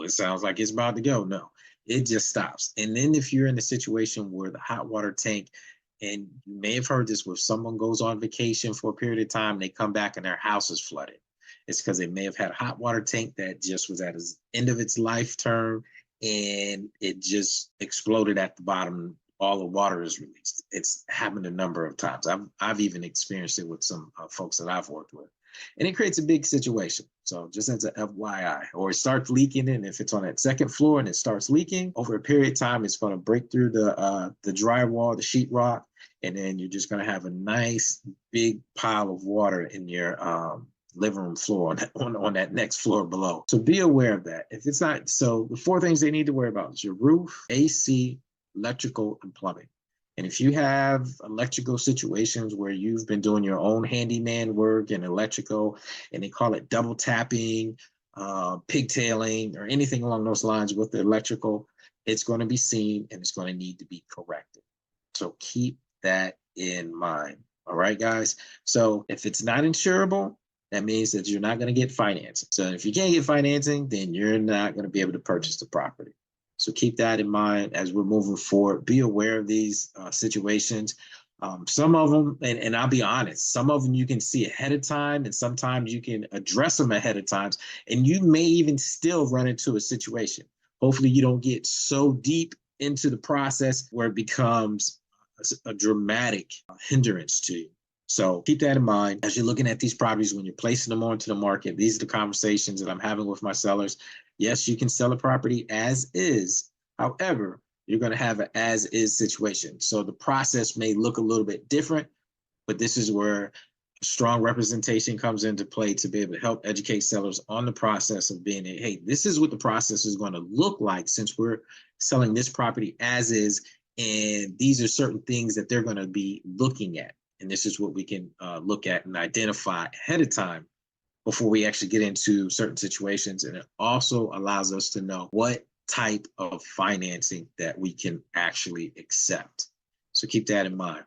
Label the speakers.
Speaker 1: it sounds like it's about to go. No, it just stops. And then if you're in a situation where the hot water tank, and you may have heard this, where someone goes on vacation for a period of time, they come back and their house is flooded. It's because they may have had a hot water tank that just was at the end of its life term and it just exploded at the bottom. All the water is released. It's happened a number of times. I've even experienced it with some folks that I've worked with, and it creates a big situation. So just as a FYI, or it starts leaking, and if it's on that second floor and it starts leaking over a period of time, it's going to break through the drywall, the sheetrock, and then you're just going to have a nice big pile of water in your living room floor on that next floor below. So be aware of that. If it's not, so the 4 things they need to worry about is your roof, AC, electrical, and plumbing. And if you have electrical situations where you've been doing your own handyman work and electrical, and they call it double tapping, pigtailing, or anything along those lines with the electrical, it's going to be seen and it's going to need to be corrected. So keep that in mind. All right, guys. So if it's not insurable, that means that you're not going to get financing. So if you can't get financing, then you're not going to be able to purchase the property. So keep that in mind as we're moving forward. Be aware of these situations. Some of them, and I'll be honest, some of them you can see ahead of time, and sometimes you can address them ahead of time, and you may even still run into a situation. Hopefully you don't get so deep into the process where it becomes a dramatic hindrance to you. So keep that in mind as you're looking at these properties when you're placing them onto the market. These are the conversations that I'm having with my sellers. Yes, you can sell a property as is. However, you're going to have an as is situation. So the process may look a little bit different, but this is where strong representation comes into play to be able to help educate sellers on the process of being, hey, this is what the process is going to look like since we're selling this property as is. And these are certain things that they're going to be looking at. And this is what we can look at and identify ahead of time before we actually get into certain situations. And it also allows us to know what type of financing that we can actually accept. So keep that in mind.